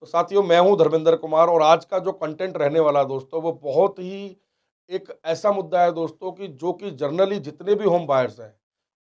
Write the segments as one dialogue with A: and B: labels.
A: तो साथियों, मैं हूं धर्मेंद्र कुमार और आज का जो कंटेंट रहने वाला है दोस्तों, वो बहुत ही एक ऐसा मुद्दा है दोस्तों कि जो कि जनरली जितने भी होम बायर्स हैं,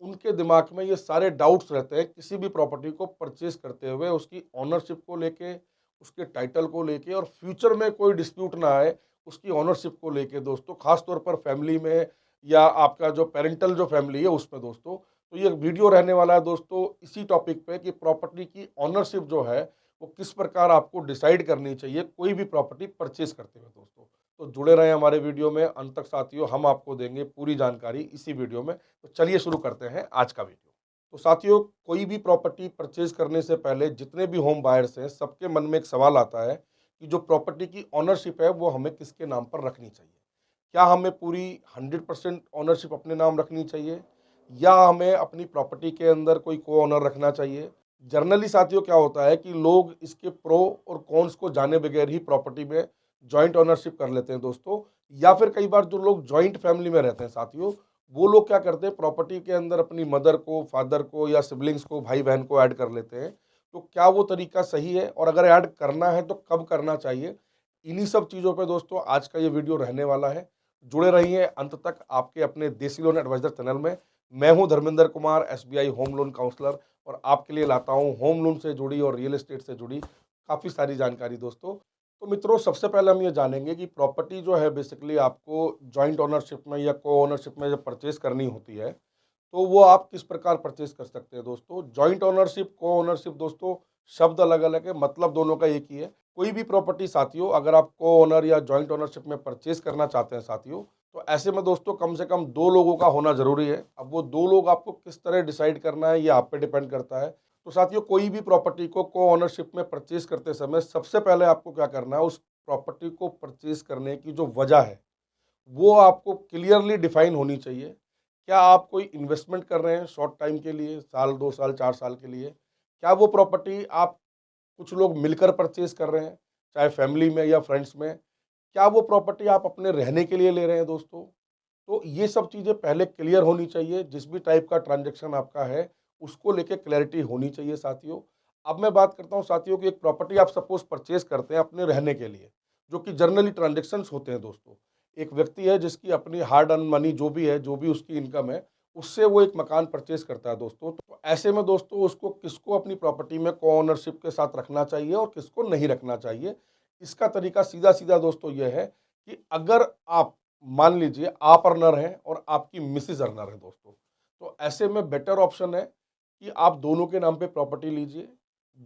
A: उनके दिमाग में ये सारे डाउट्स रहते हैं किसी भी प्रॉपर्टी को परचेज करते हुए, उसकी ओनरशिप को लेके, उसके टाइटल को लेके और फ्यूचर में कोई डिस्प्यूट ना आए उसकी ओनरशिप को लेके दोस्तों, खास तौर पर फैमिली में या आपका जो पेरेंटल जो फैमिली है उसमें दोस्तों। तो ये वीडियो रहने वाला है दोस्तों इसी टॉपिक पे कि प्रॉपर्टी की ओनरशिप जो है वो किस प्रकार आपको डिसाइड करनी चाहिए कोई भी प्रॉपर्टी परचेज करते हुए दोस्तों। तो जुड़े रहें हमारे वीडियो में अंत तक साथियों, हम आपको देंगे पूरी जानकारी इसी वीडियो में। तो चलिए शुरू करते हैं आज का वीडियो। तो साथियों, कोई भी प्रॉपर्टी परचेज करने से पहले जितने भी होम बायर्स हैं, सबके मन में एक सवाल आता है कि जो प्रॉपर्टी की ओनरशिप है वो हमें किसके नाम पर रखनी चाहिए। क्या हमें पूरी 100% ओनरशिप अपने नाम रखनी चाहिए या हमें अपनी प्रॉपर्टी के अंदर कोई को ओनर रखना चाहिए। जनरली साथियों क्या होता है कि लोग इसके प्रो और कॉन्स को जाने बगैर ही प्रॉपर्टी में जॉइंट ओनरशिप कर लेते हैं दोस्तों। या फिर कई बार जो लोग जॉइंट फैमिली में रहते हैं साथियों, वो लोग क्या करते हैं, प्रॉपर्टी के अंदर अपनी मदर को, फादर को या सिबलिंग्स को, भाई बहन को ऐड कर लेते हैं। तो क्या वो तरीका सही है और अगर ऐड करना है तो कब करना चाहिए। इन्हीं सब चीज़ों पे दोस्तों आज का ये वीडियो रहने वाला है। जुड़े रहिए अंत तक आपके अपने देसी लोन एडवाइजर चैनल में। मैं हूं Dharmendra Kumar, SBI home loan counsellor, और आपके लिए लाता हूं होम लोन से जुड़ी और रियल एस्टेट से जुड़ी काफ़ी सारी जानकारी दोस्तों। तो मित्रों, सबसे पहले हम ये जानेंगे कि प्रॉपर्टी जो है बेसिकली आपको जॉइंट ओनरशिप में या को ओनरशिप में जब परचेज करनी होती है, तो वो आप किस प्रकार परचेज कर सकते हैं दोस्तों। जॉइंट ओनरशिप, को ओनरशिप दोस्तों, शब्द अलग अलग है, मतलब दोनों का एक ही है। कोई भी प्रॉपर्टी साथियों अगर आप को ओनर या जॉइंट ओनरशिप में परचेज करना चाहते हैं साथियों, तो ऐसे में दोस्तों कम से कम दो लोगों का होना जरूरी है। अब वो दो लोग आपको किस तरह डिसाइड करना है ये आप पे डिपेंड करता है। तो साथियों, कोई भी प्रॉपर्टी को ओनरशिप में परचेज करते समय सबसे पहले आपको क्या करना है, उस प्रॉपर्टी को परचेज करने की जो वजह है वो आपको क्लियरली डिफाइन होनी चाहिए। क्या आप कोई इन्वेस्टमेंट कर रहे हैं शॉर्ट टाइम के लिए, साल 2 साल 4 साल के लिए? क्या वो प्रॉपर्टी आप कुछ लोग मिलकर परचेज कर रहे हैं, चाहे फैमिली में या फ्रेंड्स में? क्या वो प्रॉपर्टी आप अपने रहने के लिए ले रहे हैं दोस्तों? तो ये सब चीज़ें पहले क्लियर होनी चाहिए। जिस भी टाइप का ट्रांजैक्शन आपका है, उसको लेके क्लैरिटी होनी चाहिए साथियों। अब मैं बात करता हूँ साथियों कि एक प्रॉपर्टी आप सपोज़ परचेज़ करते हैं अपने रहने के लिए, जो कि जनरली ट्रांजैक्शंस होते हैं दोस्तों। एक व्यक्ति है जिसकी अपनी हार्ड अर्न मनी जो भी है, जो भी उसकी इनकम है, उससे वो एक मकान परचेज़ करता है दोस्तों। तो ऐसे में दोस्तों उसको किसको अपनी प्रॉपर्टी में को-ओनरशिप के साथ रखना चाहिए और किसको नहीं रखना चाहिए। इसका तरीका सीधा-सीधा दोस्तों ये है कि अगर आप, मान लीजिए आप अर्नर हैं और आपकी मिसेज अर्नर है दोस्तों, तो ऐसे में बेटर ऑप्शन है कि आप दोनों के नाम पे प्रॉपर्टी लीजिए।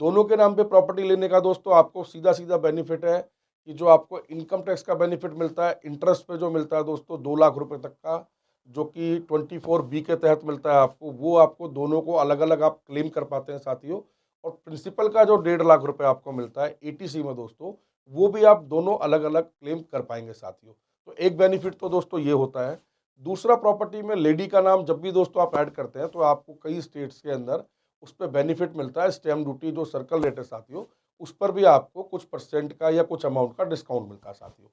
A: दोनों के नाम पे प्रॉपर्टी लेने का दोस्तों आपको सीधा सीधा बेनिफिट है कि जो आपको इनकम टैक्स का बेनिफिट मिलता है, इंटरेस्ट पे जो मिलता है दोस्तों 2 लाख रुपए तक का, जो कि 24B के तहत मिलता है आपको, वो आपको दोनों को अलग अलग आप क्लेम कर पाते हैं साथियों। और प्रिंसिपल का जो 1.5 लाख रुपए आपको मिलता है एटीसी में दोस्तों, वो भी आप दोनों अलग अलग क्लेम कर पाएंगे साथियों। तो एक बेनिफिट तो दोस्तों ये होता है। दूसरा, प्रॉपर्टी में लेडी का नाम जब भी दोस्तों आप ऐड करते हैं तो आपको कई स्टेट्स के अंदर उस पर बेनिफिट मिलता है। स्टैम्प ड्यूटी जो सर्कल रेट है साथियों, उस पर भी आपको कुछ परसेंट का या कुछ अमाउंट का डिस्काउंट मिलता है साथियों।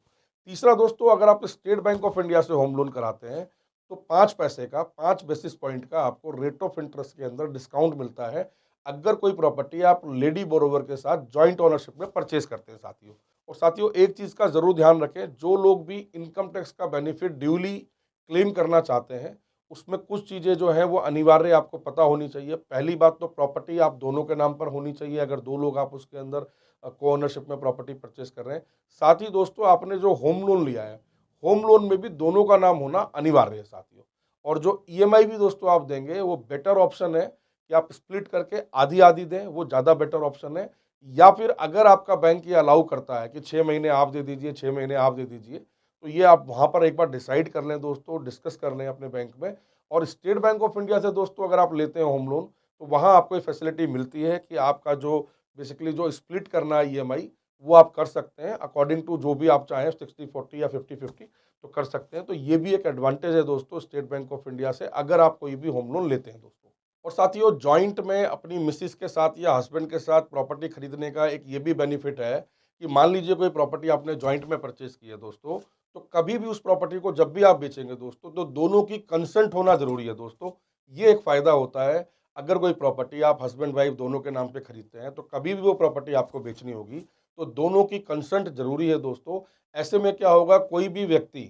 A: तीसरा दोस्तों, अगर आप स्टेट बैंक ऑफ इंडिया से होम लोन कराते हैं तो 5 पैसे का, 5 बेसिस पॉइंट का आपको रेट ऑफ इंटरेस्ट के अंदर डिस्काउंट मिलता है अगर कोई प्रॉपर्टी आप लेडी बोरोवर के साथ जॉइंट ओनरशिप में परचेज करते हैं साथियों। और साथियों एक चीज का जरूर ध्यान रखें, जो लोग भी इनकम टैक्स का बेनिफिट ड्यूली क्लेम करना चाहते हैं, उसमें कुछ चीजें जो है वो अनिवार्य आपको पता होनी चाहिए। पहली बात तो प्रॉपर्टी आप दोनों के नाम पर होनी चाहिए, अगर दो लोग आप उसके अंदर को ओनरशिप में प्रॉपर्टी परचेज कर रहे हैं। साथ ही दोस्तों आपने जो होम लोन लिया है, होम लोन में भी दोनों का नाम होना अनिवार्य है साथियों। और जो ईएमआई भी दोस्तों आप देंगे वो बेटर ऑप्शन है कि आप स्प्लिट करके आधी आधी दें, वो ज़्यादा बेटर ऑप्शन है। या फिर अगर आपका बैंक ये अलाउ करता है कि 6 महीने आप दे दीजिए, 6 महीने आप दे दीजिए, तो ये आप वहाँ पर एक बार डिसाइड कर लें दोस्तों, डिस्कस कर लें अपने बैंक में। और स्टेट बैंक ऑफ इंडिया से दोस्तों अगर आप लेते हैं होम लोन, तो वहाँ आपको ये फैसिलिटी मिलती है कि आपका जो बेसिकली जो स्प्लिट करना है ईएमआई, वो आप कर सकते हैं अकॉर्डिंग टू जो भी आप चाहें, 60-40 या 50-50 तो कर सकते हैं। तो ये भी एक एडवांटेज है दोस्तों स्टेट बैंक ऑफ इंडिया से, अगर आप कोई भी होम लोन लेते हैं दोस्तों। और साथियों, जॉइंट में अपनी मिसिस के साथ या हस्बैंड के साथ प्रॉपर्टी खरीदने का एक ये भी बेनिफिट है कि मान लीजिए कोई प्रॉपर्टी आपने जॉइंट में परचेज की है दोस्तों, तो कभी भी उस प्रॉपर्टी को जब भी आप बेचेंगे दोस्तों, तो दोनों की कंसेंट होना जरूरी है दोस्तों। ये एक फायदा होता है। अगर कोई प्रॉपर्टी आप हस्बैंड वाइफ दोनों के नाम पे खरीदते हैं, तो कभी भी वो प्रॉपर्टी आपको बेचनी होगी तो दोनों की कंसेंट ज़रूरी है दोस्तों। ऐसे में क्या होगा, कोई भी व्यक्ति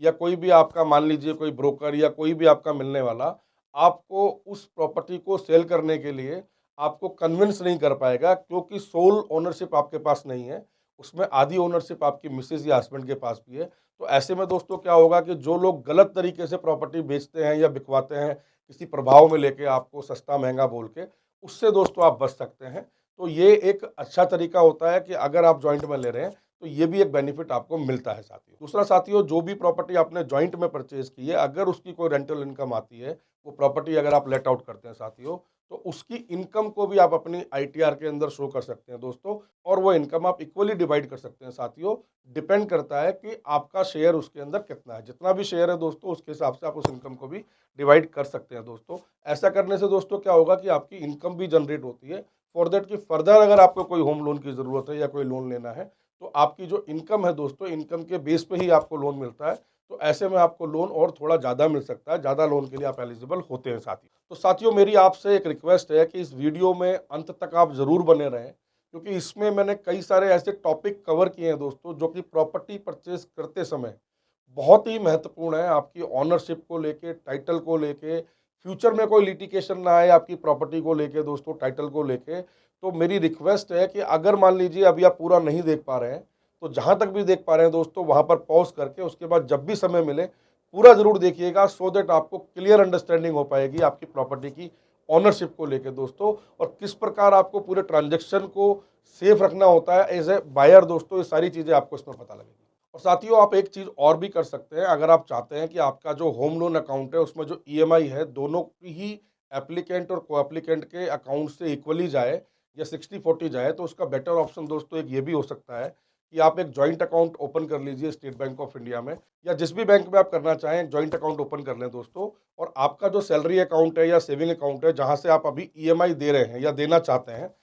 A: या कोई भी आपका, मान लीजिए कोई ब्रोकर या कोई भी आपका मिलने वाला, आपको उस प्रॉपर्टी को सेल करने के लिए आपको कन्विंस नहीं कर पाएगा, क्योंकि सोल ओनरशिप आपके पास नहीं है, उसमें आधी ओनरशिप आपकी मिसेज़ या हस्बैंड के पास भी है। तो ऐसे में दोस्तों क्या होगा कि जो लोग गलत तरीके से प्रॉपर्टी बेचते हैं या बिकवाते हैं, किसी प्रभाव में लेके आपको सस्ता महँगा बोल के, उससे दोस्तों आप बच सकते हैं। तो ये एक अच्छा तरीका होता है कि अगर आप जॉइंट में ले रहे हैं, तो ये भी एक बेनिफिट आपको मिलता है साथियों। दूसरा साथियों, जो भी प्रॉपर्टी आपने जॉइंट में परचेज़ की है, अगर उसकी कोई रेंटल इनकम आती है, वो प्रॉपर्टी अगर आप लेट आउट करते हैं साथियों, तो उसकी इनकम को भी आप अपनी आईटीआर के अंदर शो कर सकते हैं दोस्तों, और वो इनकम आप इक्वली डिवाइड कर सकते हैं साथियों। डिपेंड करता है कि आपका शेयर उसके अंदर कितना है। जितना भी शेयर है दोस्तों, उसके हिसाब से आप उस इनकम को भी डिवाइड कर सकते हैं दोस्तों। ऐसा करने से दोस्तों क्या होगा कि आपकी इनकम भी जनरेट होती है, फॉर दैट कि फर्दर अगर आपको कोई होम लोन की ज़रूरत है या कोई लोन लेना है, तो आपकी जो इनकम है दोस्तों, इनकम के बेस पे ही आपको लोन मिलता है। तो ऐसे में आपको लोन और थोड़ा ज़्यादा मिल सकता है, ज़्यादा लोन के लिए आप एलिजिबल होते हैं साथियों। तो साथियों, मेरी आपसे एक रिक्वेस्ट है कि इस वीडियो में अंत तक आप ज़रूर बने रहें, क्योंकि इसमें मैंने कई सारे ऐसे टॉपिक कवर किए हैं दोस्तों, जो कि प्रॉपर्टी परचेज़ करते समय बहुत ही महत्वपूर्ण है, आपकी ओनरशिप को लेके, टाइटल को लेके, फ्यूचर में कोई लिटिगेशन ना आए आपकी प्रॉपर्टी को लेके दोस्तों, टाइटल को लेके। तो मेरी रिक्वेस्ट है कि अगर मान लीजिए अभी आप पूरा नहीं देख पा रहे हैं, तो जहाँ तक भी देख पा रहे हैं दोस्तों, वहाँ पर पॉज़ करके उसके बाद जब भी समय मिले, पूरा ज़रूर देखिएगा, सो दैट आपको क्लियर अंडरस्टैंडिंग हो पाएगी आपकी प्रॉपर्टी की ओनरशिप को लेके दोस्तों, और किस प्रकार आपको पूरे ट्रांज़ैक्शन को सेफ रखना होता है एज़ ए बायर दोस्तों, ये सारी चीज़ें आपको इसमें पता लगेगी। और साथियों, आप एक चीज़ और भी कर सकते हैं, अगर आप चाहते हैं कि आपका जो होम लोन अकाउंट है, उसमें जो ईएमआई है, दोनों की ही एप्लीकेंट और को एप्लीकेंट के अकाउंट से इक्वली जाए या 60-40 जाए, तो उसका बेटर ऑप्शन दोस्तों एक ये भी हो सकता है कि आप एक जॉइंट अकाउंट ओपन कर लीजिए स्टेट बैंक ऑफ इंडिया में, या जिस भी बैंक में आप करना चाहें, जॉइंट अकाउंट ओपन कर लें दोस्तों। और आपका जो सैलरी अकाउंट है या सेविंग अकाउंट है, जहाँ से आप अभी ईएमआई दे रहे हैं या देना चाहते हैं,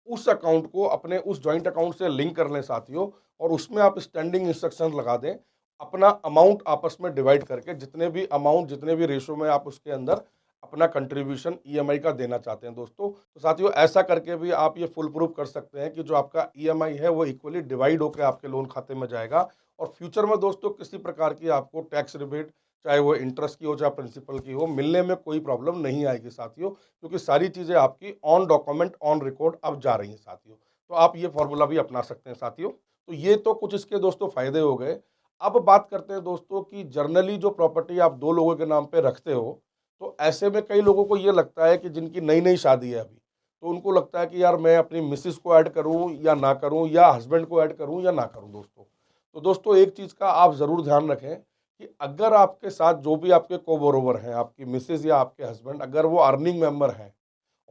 A: उस अकाउंट को अपने उस जॉइंट अकाउंट से लिंक कर लें साथियों, और उसमें आप स्टैंडिंग इंस्ट्रक्शन लगा दें, अपना अमाउंट आपस में डिवाइड करके, जितने भी अमाउंट, जितने भी रेशो में आप उसके अंदर अपना कंट्रीब्यूशन ईएमआई का देना चाहते हैं दोस्तों। तो साथियों, ऐसा करके भी आप ये फुल प्रूफ कर सकते हैं कि जो आपका ईएमआई है वो इक्वली डिवाइड होकर आपके लोन खाते में जाएगा, और फ्यूचर में दोस्तों किसी प्रकार की आपको टैक्स रिबेट, चाहे वो इंटरेस्ट की हो चाहे प्रिंसिपल की हो, मिलने में कोई प्रॉब्लम नहीं आएगी साथियों, क्योंकि सारी चीज़ें आपकी ऑन डॉक्यूमेंट ऑन रिकॉर्ड अब जा रही हैं साथियों। तो आप ये फॉर्मूला भी अपना सकते हैं साथियों। तो ये तो कुछ इसके दोस्तों फ़ायदे हो गए। अब बात करते हैं दोस्तों कि जर्नली जो प्रॉपर्टी आप 2 लोगों के नाम पे रखते हो, तो ऐसे में कई लोगों को ये लगता है कि जिनकी नई-नई शादी है अभी, तो उनको लगता है कि यार मैं अपनी मिसेज़ को ऐड करूँ या ना करूँ, या हस्बैंड को ऐड करूँ या ना करूँ दोस्तों। तो दोस्तों, एक चीज़ का आप ज़रूर ध्यान रखें कि अगर आपके साथ जो भी आपके को-बोरोवर हैं, आपकी मिसेज़ या आपके हस्बैंड, अगर वो अर्निंग मेंबर हैं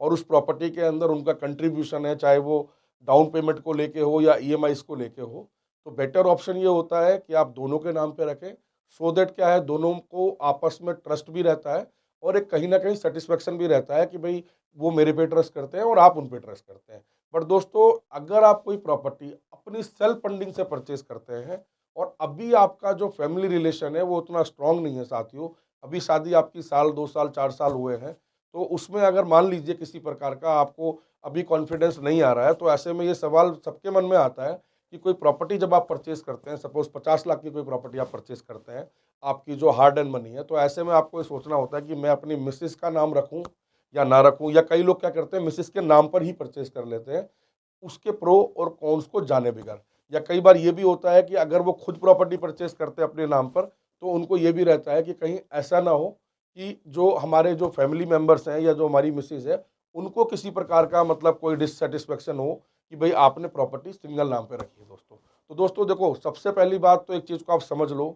A: और उस प्रॉपर्टी के अंदर उनका कंट्रीब्यूशन है, चाहे वो डाउन पेमेंट को लेके हो या ईएमआईज़ को लेके हो, तो बेटर ऑप्शन ये होता है कि आप दोनों के नाम पे रखें। सो दैट क्या है, दोनों को आपस में ट्रस्ट भी रहता है, और एक कहीं न कहीं सैटिस्फैक्शन भी रहता है कि भई वो मेरे पे ट्रस्ट करते हैं और आप उन पे ट्रस्ट करते हैं। बट दोस्तों, अगर आप कोई प्रॉपर्टी अपनी सेल्फ फंडिंग से परचेज़ करते हैं, और अभी आपका जो फैमिली रिलेशन है वो उतना स्ट्रॉन्ग नहीं है साथियों, अभी शादी आपकी साल, 2 साल, 4 साल हुए हैं, तो उसमें अगर मान लीजिए किसी प्रकार का आपको अभी कॉन्फिडेंस नहीं आ रहा है, तो ऐसे में ये सवाल सबके मन में आता है कि कोई प्रॉपर्टी जब आप परचेज़ करते हैं, सपोज़ 50 लाख की कोई प्रॉपर्टी आप परचेज़ करते हैं, आपकी जो हार्ड एंड मनी है, तो ऐसे में आपको ये सोचना होता है कि मैं अपनी मिसेज़ का नाम रखूँ या ना रखूँ, या कई लोग क्या करते हैं, मिसेज़ के नाम पर ही परचेज़ कर लेते हैं, उसके प्रो और कॉन्स को जाने बगैर। या कई बार ये भी होता है कि अगर वो खुद प्रॉपर्टी परचेज़ करते हैं अपने नाम पर, तो उनको ये भी रहता है कि कहीं ऐसा ना हो कि जो हमारे जो फैमिली मेंबर्स हैं या जो हमारी मिसेज़ है, उनको किसी प्रकार का मतलब कोई डिससैटिस्फैक्शन हो कि भई आपने प्रॉपर्टी सिंगल नाम पे रखी है दोस्तों। तो दोस्तों देखो, सबसे पहली बात तो एक चीज़ को आप समझ लो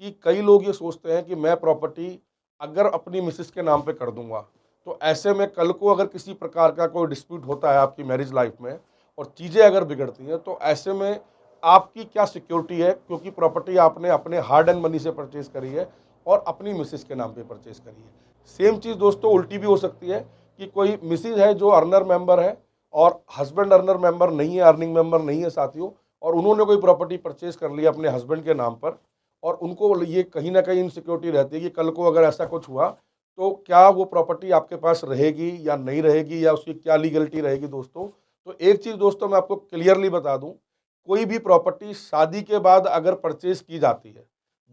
A: कि कई लोग ये सोचते हैं कि मैं प्रॉपर्टी अगर अपनी मिसेज़ के नाम पे कर दूँगा, तो ऐसे में कल को अगर किसी प्रकार का कोई डिस्प्यूट होता है आपकी मैरिज लाइफ़ में और चीज़ें अगर बिगड़ती हैं, तो ऐसे में आपकी क्या सिक्योरिटी है, क्योंकि प्रॉपर्टी आपने अपने हार्ड एंड मनी से परचेज़ करी है और अपनी मिसेज़ के नाम पे परचेज़ करी है। सेम चीज़ दोस्तों उल्टी भी हो सकती है कि कोई मिसेज़ है जो अर्नर मेंबर है और हस्बैंड अर्नर मेंबर नहीं है, अर्निंग मेंबर नहीं है साथियों, और उन्होंने कोई प्रॉपर्टी परचेज़ कर ली अपने हस्बैंड के नाम पर, और उनको ये कहीं न कहीं इनसिक्योरिटी रहती है कि कल को अगर ऐसा कुछ हुआ, तो क्या वो प्रॉपर्टी आपके पास रहेगी या नहीं रहेगी, या उसकी क्या लीगैलिटी रहेगी दोस्तों। तो एक चीज़ दोस्तों मैं आपको क्लियरली बता दूँ कोई भी प्रॉपर्टी शादी के बाद अगर परचेज की जाती है,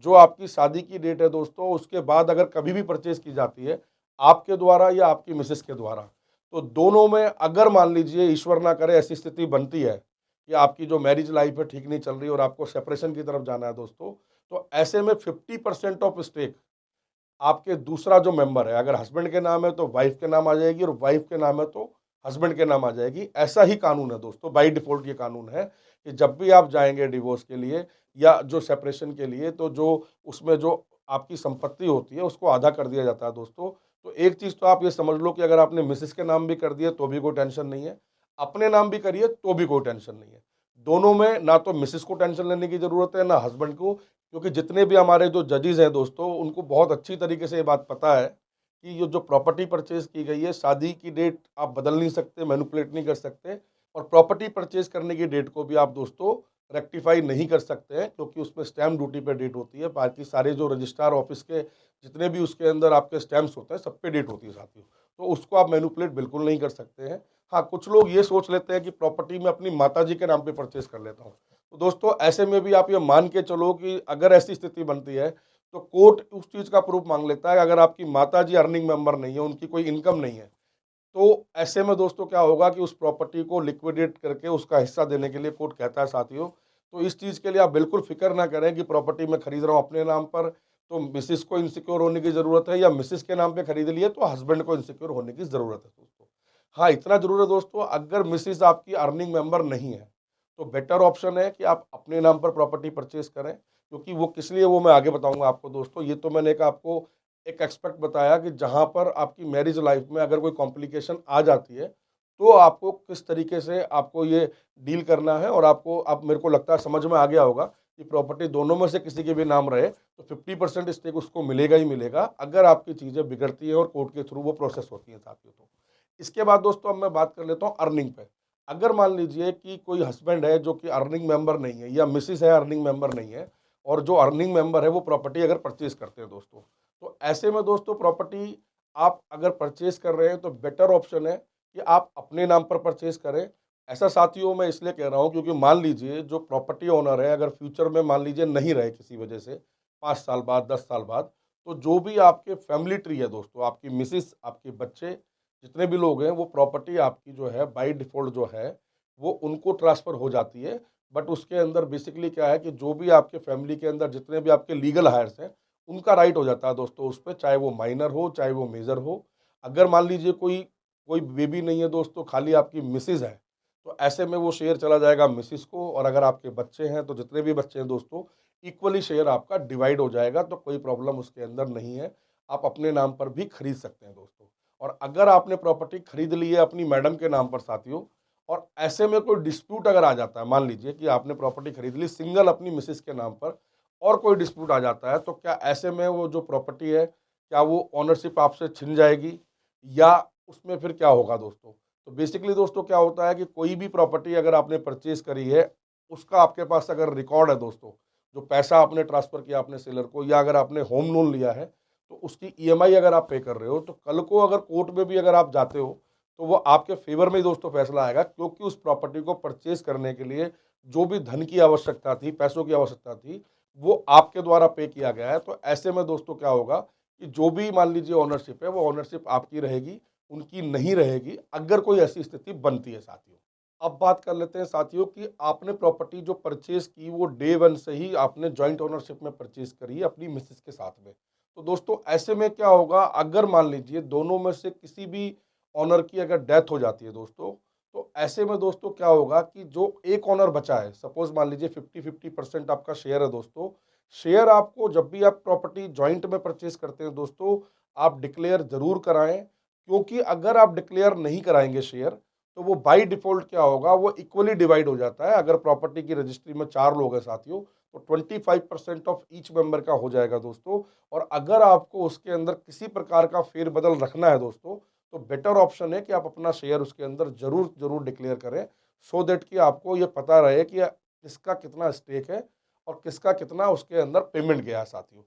A: जो आपकी शादी की डेट है दोस्तों, उसके बाद अगर कभी भी परचेज की जाती है, आपके द्वारा या आपकी मिसेस के द्वारा, तो दोनों में अगर मान लीजिए ईश्वर ना करे ऐसी स्थिति बनती है कि आपकी जो मैरिज लाइफ है ठीक नहीं चल रही और आपको सेपरेशन की तरफ जाना है दोस्तों, तो ऐसे में 50% ऑफ स्टेक आपके दूसरा जो मेंबर है, अगर हस्बैंड के नाम है तो वाइफ के नाम आ जाएगी और वाइफ के नाम है तो हस्बैंड के नाम आ जाएगी। ऐसा ही कानून है दोस्तों, बाय डिफ़ॉल्ट ये कानून है कि जब भी आप जाएँगे डिवोर्स के लिए या जो सेपरेशन के लिए, तो जो उसमें जो आपकी संपत्ति होती है उसको आधा कर दिया जाता है दोस्तों। तो एक चीज़ तो आप ये समझ लो कि अगर आपने मिसेज़ के नाम भी कर दिए तो भी कोई टेंशन नहीं है, अपने नाम भी करिए तो भी कोई टेंशन नहीं है। दोनों में ना तो मिसेज़ को टेंशन लेने की ज़रूरत है, ना हस्बैंड को, क्योंकि जितने भी हमारे जो जजेस हैं दोस्तों, उनको बहुत अच्छी तरीके से ये बात पता है कि ये जो प्रॉपर्टी परचेज़ की गई है, शादी की डेट आप बदल नहीं सकते, मैनिपुलेट नहीं कर सकते और प्रॉपर्टी परचेज़ करने की डेट को भी आप दोस्तों रेक्टिफ़ाई नहीं कर सकते हैं, क्योंकि उसमें स्टैम्प ड्यूटी पे डेट होती है। बाकी सारे जो रजिस्ट्रार ऑफ़िस के जितने भी उसके अंदर आपके स्टैम्प्स होते हैं, सब पे डेट होती है साथियों। तो उसको आप मैनिपुलेट बिल्कुल नहीं कर सकते हैं। हाँ, कुछ लोग ये सोच लेते हैं कि प्रॉपर्टी मैं अपनी माताजी के नाम पे परचेज़ कर लेता हूँ। तो दोस्तों ऐसे में भी आप ये मान के चलो कि अगर ऐसी स्थिति बनती है, तो कोर्ट उस चीज़ का प्रूफ माँग लेता है, अगर आपकी माताजी अर्निंग मेंबर नहीं है, उनकी कोई इनकम नहीं है, तो ऐसे में दोस्तों क्या होगा कि उस प्रॉपर्टी को लिक्विडेट करके उसका हिस्सा देने के लिए कोर्ट कहता है साथियों। तो इस चीज़ के लिए आप बिल्कुल फ़िक्र ना करें कि प्रॉपर्टी मैं खरीद रहा हूँ अपने नाम पर, तो मिसेज़ को इनसिक्योर होने की ज़रूरत है, या मिसेज़ के नाम पे खरीद लिए तो हस्बैंड को इनसिक्योर होने की ज़रूरत है दोस्तों। हाँ, इतना ज़रूर है दोस्तों, अगर मिसेज़ आपकी अर्निंग मेंबर नहीं है, तो बेटर ऑप्शन है कि आप अपने नाम पर प्रॉपर्टी परचेज़ करें, क्योंकि वो किस लिए वो मैं आगे बताऊँगा आपको दोस्तों। ये तो मैंने एक आपको एक एस्पेक्ट बताया कि जहाँ पर आपकी मैरिज लाइफ में अगर कोई कॉम्प्लिकेशन आ जाती है, तो आपको किस तरीके से आपको ये डील करना है, और आपको अब मेरे को लगता है समझ में आ गया होगा कि प्रॉपर्टी दोनों में से किसी के भी नाम रहे, तो 50% स्टेक उसको मिलेगा ही मिलेगा, अगर आपकी चीज़ें बिगड़ती हैं और कोर्ट के थ्रू वो प्रोसेस होती हैं साथियों तो। इसके बाद दोस्तों अब मैं बात कर लेता हूँ अर्निंग पे। अगर मान लीजिए कि कोई हस्बैंड है जो कि अर्निंग मेंबर नहीं है, या मिसेज़ है अर्निंग मेंबर नहीं है, और जो अर्निंग मेंबर है वो प्रॉपर्टी अगर परचेज़ करते हैं दोस्तों, तो ऐसे में दोस्तों प्रॉपर्टी आप अगर परचेज़ कर रहे हैं तो बेटर ऑप्शन है कि आप अपने नाम पर परचेज़ करें। ऐसा साथियों मैं इसलिए कह रहा हूँ क्योंकि मान लीजिए जो प्रॉपर्टी ओनर है, अगर फ्यूचर में मान लीजिए नहीं रहे किसी वजह से, 5 साल बाद, 10 साल बाद, तो जो भी आपके फैमिली ट्री है दोस्तों, आपकी मिसेज़, आपके बच्चे, जितने भी लोग हैं, वो प्रॉपर्टी आपकी जो है बाय डिफ़ॉल्ट जो है, वो उनको ट्रांसफ़र हो जाती है। बट उसके अंदर बेसिकली क्या है कि जो भी आपके फैमिली के अंदर जितने भी आपके लीगल हायर्स हैं, उनका राइट हो जाता है दोस्तों उस पे, चाहे वो माइनर हो, चाहे वो मेजर हो। अगर मान लीजिए कोई कोई बेबी नहीं है दोस्तों, खाली आपकी मिसेज़ है, तो ऐसे में वो शेयर चला जाएगा मिसेज़ को, और अगर आपके बच्चे हैं, तो जितने भी बच्चे हैं दोस्तों, इक्वली शेयर आपका डिवाइड हो जाएगा, तो कोई प्रॉब्लम उसके अंदर नहीं है। आप अपने नाम पर भी खरीद सकते हैं दोस्तों। और अगर आपने प्रॉपर्टी खरीद ली है अपनी मैडम के नाम पर साथियों, और ऐसे में कोई डिस्प्यूट अगर आ जाता है, मान लीजिए कि आपने प्रॉपर्टी खरीद ली सिंगल अपनी मिसेज़ के नाम पर, और कोई डिस्प्यूट आ जाता है, तो क्या ऐसे में वो जो प्रॉपर्टी है, क्या वो ओनरशिप आपसे छिन जाएगी, या उसमें फिर क्या होगा दोस्तों? तो बेसिकली दोस्तों क्या होता है कि कोई भी प्रॉपर्टी अगर आपने परचेज़ करी है, उसका आपके पास अगर रिकॉर्ड है दोस्तों, जो पैसा आपने ट्रांसफ़र किया अपने सेलर को, या अगर आपने होम लोन लिया है, तो उसकी ईएमआई अगर आप पे कर रहे हो, तो कल को अगर कोर्ट में भी अगर आप जाते हो, तो वो आपके फ़ेवर में ही दोस्तों फैसला आएगा, क्योंकि उस प्रॉपर्टी को परचेज़ करने के लिए जो भी धन की आवश्यकता थी, पैसों की आवश्यकता थी, वो आपके द्वारा पे किया गया है। तो ऐसे में दोस्तों क्या होगा कि जो भी मान लीजिए ओनरशिप है, वो ओनरशिप आपकी रहेगी, उनकी नहीं रहेगी, अगर कोई ऐसी स्थिति बनती है साथियों। अब बात कर लेते हैं साथियों कि आपने प्रॉपर्टी जो परचेज़ की, वो डे 1 से ही आपने जॉइंट ओनरशिप में परचेज़ करी है अपनी मिसेज़ के साथ में। तो दोस्तों ऐसे में क्या होगा, अगर मान लीजिए दोनों में से किसी भी ओनर की अगर डेथ हो जाती है दोस्तों, तो ऐसे में दोस्तों क्या होगा कि जो एक ओनर बचा है, सपोज़ मान लीजिए 50-50% आपका शेयर है दोस्तों, शेयर आपको जब भी आप प्रॉपर्टी जॉइंट में परचेज़ करते हैं दोस्तों, आप डिक्लेयर ज़रूर कराएँ, क्योंकि अगर आप डिक्लेयर नहीं कराएँगे शेयर, तो वो बाय डिफ़ॉल्ट क्या होगा, वो इक्वली डिवाइड हो जाता है। अगर प्रॉपर्टी की रजिस्ट्री में 4 लोग हैं साथियों, तो 25% ऑफ ईच मेंबर का हो जाएगा दोस्तों। और अगर आपको उसके अंदर किसी प्रकार का फेर-बदल रखना है दोस्तों, तो बेटर ऑप्शन है कि आप अपना शेयर उसके अंदर ज़रूर डिक्लेयर करें, सो दैट कि आपको ये पता रहे कि किसका कितना स्टेक है और किसका कितना उसके अंदर पेमेंट गया है साथियों।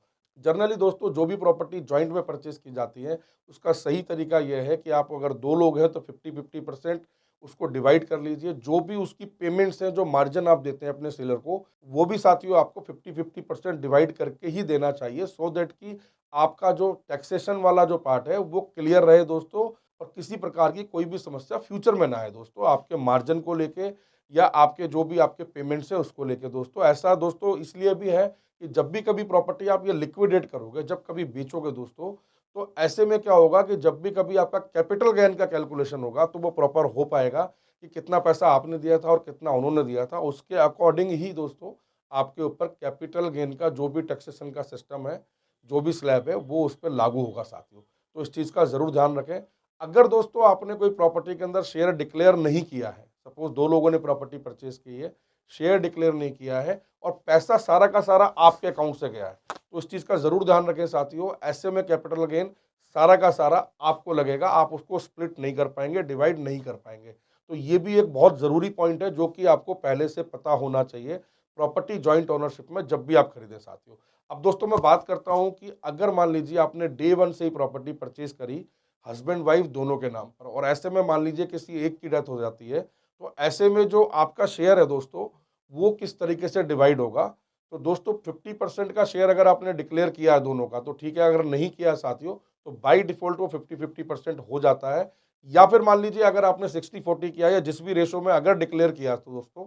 A: जनरली दोस्तों जो भी प्रॉपर्टी जॉइंट में परचेज़ की जाती है, उसका सही तरीका ये है कि आप अगर 2 लोग हैं तो 50-50% उसको डिवाइड कर लीजिए। जो भी उसकी पेमेंट्स हैं, जो मार्जिन आप देते हैं अपने सेलर को, वो भी साथियों आपको 50-50% डिवाइड करके ही देना चाहिए, सो दैट कि आपका जो टैक्सेशन वाला जो पार्ट है वो क्लियर रहे दोस्तों, और किसी प्रकार की कोई भी समस्या फ्यूचर में ना आए दोस्तों, आपके मार्जिन को लेके या आपके जो भी आपके पेमेंट्स हैं उसको लेके दोस्तों। ऐसा दोस्तों इसलिए भी है कि जब भी कभी प्रॉपर्टी आप ये लिक्विडेट करोगे, जब कभी बेचोगे दोस्तों, तो ऐसे में क्या होगा कि जब भी कभी आपका कैपिटल गेन का कैलकुलेशन होगा तो वो प्रॉपर हो पाएगा कि कितना पैसा आपने दिया था और कितना उन्होंने दिया था, उसके अकॉर्डिंग ही दोस्तों आपके ऊपर कैपिटल गेन का जो भी टैक्सेशन का सिस्टम है, जो भी स्लैब है, वो उस पे लागू होगा साथियों। तो इस चीज़ का ज़रूर ध्यान रखें। अगर दोस्तों आपने कोई प्रॉपर्टी के अंदर शेयर डिक्लेयर नहीं किया है, सपोज़ 2 लोगों ने प्रॉपर्टी परचेज़ की है, शेयर डिक्लेयर नहीं किया है और पैसा सारा का सारा आपके अकाउंट से गया है, तो इस चीज़ का ज़रूर ध्यान रखें साथियों। ऐसे में कैपिटल गेन सारा का सारा आपको लगेगा, आप उसको स्प्लिट नहीं कर पाएँगे, डिवाइड नहीं कर पाएँगे। तो ये भी एक बहुत ज़रूरी पॉइंट है जो कि आपको पहले से पता होना चाहिए, प्रॉपर्टी जॉइंट ओनरशिप में जब भी आप खरीदें साथियों। अब दोस्तों मैं बात करता हूँ कि अगर मान लीजिए आपने डे 1 से ही प्रॉपर्टी परचेज़ करी, हस्बैंड वाइफ दोनों के नाम पर, और ऐसे में मान लीजिए किसी एक की डेथ हो जाती है, तो ऐसे में जो आपका शेयर है दोस्तों, वो किस तरीके से डिवाइड होगा। तो दोस्तों 50% का शेयर अगर आपने डिक्लेयर किया है दोनों का तो ठीक है, अगर नहीं किया है साथियों तो बाय डिफ़ॉल्ट वो 50-50% हो जाता है। या फिर मान लीजिए अगर आपने 60-40 किया है या जिस भी रेशो में अगर डिक्लेयर किया है तो दोस्तों,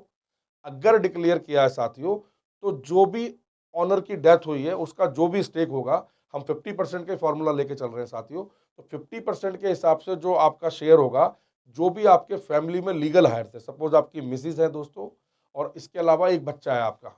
A: अगर डिक्लेयर किया है साथियों, तो जो भी ऑनर की डेथ हुई है, उसका जो भी स्टेक होगा, हम 50% के फॉर्मूला लेके चल रहे हैं साथियों, तो 50% के हिसाब से जो आपका शेयर होगा, जो भी आपके फैमिली में लीगल हायर थे, सपोज़ आपकी मिसेज़ है दोस्तों और इसके अलावा एक बच्चा है आपका।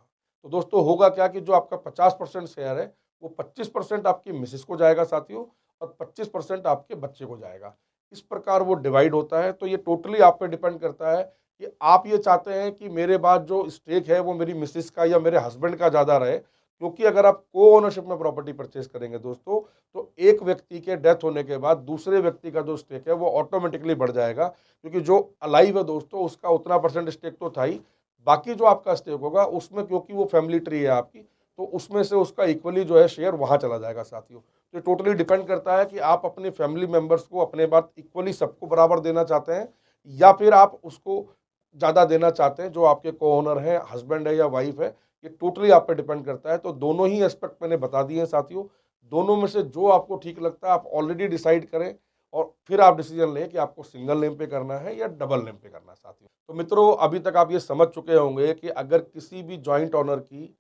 A: तो दोस्तों होगा क्या कि जो आपका 50% शेयर है, वो 25% आपकी मिसेज़ को जाएगा साथियों और 25% आपके बच्चे को जाएगा। इस प्रकार वो डिवाइड होता है, तो ये टोटली आप पे डिपेंड करता है कि आप ये चाहते हैं कि मेरे बाद जो स्टेक है वो मेरी मिसेस का या मेरे हस्बैंड का ज़्यादा रहे, क्योंकि अगर आप को ओनरशिप में प्रॉपर्टी परचेज करेंगे दोस्तों, तो एक व्यक्ति के डेथ होने के बाद दूसरे व्यक्ति का जो स्टेक है वो ऑटोमेटिकली बढ़ जाएगा, क्योंकि जो अलाइव है दोस्तों उसका उतना परसेंट स्टेक तो था ही, बाकी जो आपका स्टेक होगा उसमें क्योंकि वो फैमिली ट्री है आपकी, तो उसमें से उसका इक्वली जो है शेयर वहाँ चला जाएगा साथियों। तो ये टोटली डिपेंड करता है कि आप अपने फैमिली मेंबर्स को अपने बाद इक्वली सबको बराबर देना चाहते हैं, या फिर आप उसको ज़्यादा देना चाहते हैं, जो आपके को-ओनर हैं, हस्बैंड है या वाइफ है, ये टोटली आप पे डिपेंड करता है। तो दोनों ही एस्पेक्ट मैंने बता दिए हैं साथियों, दोनों में से जो आपको ठीक लगता है आप ऑलरेडी डिसाइड करें और फिर आप डिसीजन लें कि आपको सिंगल नेम पे करना है या डबल नेम पे करना है साथियों। तो मित्रों अभी तक आप ये समझ चुके होंगे कि अगर किसी भी जॉइंट ओनर की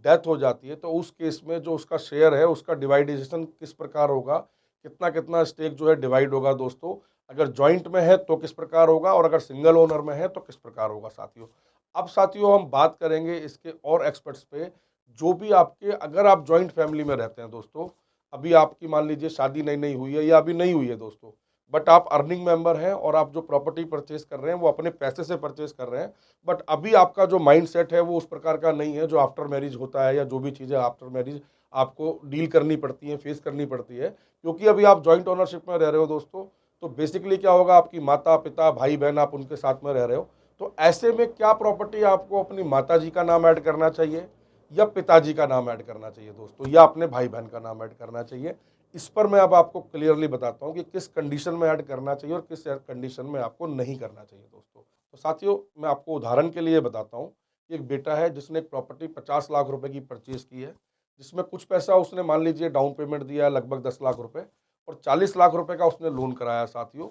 A: डेथ हो जाती है, तो उस केस में जो उसका शेयर है, उसका डिवाइडेशन किस प्रकार होगा, कितना-कितना स्टेक जो है डिवाइड होगा दोस्तों। अगर जॉइंट में है तो किस प्रकार होगा और अगर सिंगल ओनर में है तो किस प्रकार होगा साथियों। अब साथियों हम बात करेंगे इसके और एक्सपर्ट्स पे, जो भी आपके अगर आप जॉइंट फैमिली में रहते हैं दोस्तों, अभी आपकी मान लीजिए शादी नई-नई हुई है या अभी नहीं हुई है दोस्तों, बट आप अर्निंग मेंबर हैं और आप जो प्रॉपर्टी परचेज़ कर रहे हैं वो अपने पैसे से परचेज़ कर रहे हैं, बट अभी आपका जो माइंडसेट है वो उस प्रकार का नहीं है जो आफ्टर मैरिज होता है या जो भी चीज़ें आफ्टर मैरिज आपको डील करनी पड़ती हैं, फेस करनी पड़ती है। क्योंकि अभी आप जॉइंट ओनरशिप में रह रहे हो दोस्तों, तो बेसिकली क्या होगा, आपकी माता-पिता, भाई-बहन आप उनके साथ में रह रहे हो। तो ऐसे में क्या प्रॉपर्टी आपको अपनी माताजी का नाम ऐड करना चाहिए या पिताजी का नाम ऐड करना चाहिए दोस्तों, या अपने भाई-बहन का नाम ऐड करना चाहिए? इस पर मैं अब आपको क्लियरली बताता हूँ कि किस कंडीशन में ऐड करना चाहिए और किस कंडीशन में आपको नहीं करना चाहिए दोस्तों। तो साथियों मैं आपको उदाहरण के लिए बताता हूँ। एक बेटा है जिसने एक प्रॉपर्टी 50 लाख रुपए की परचेज़ की है, जिसमें कुछ पैसा उसने मान लीजिए डाउन पेमेंट दिया है लगभग 10 लाख रुपए और 40 लाख रुपए का उसने लोन कराया साथियों।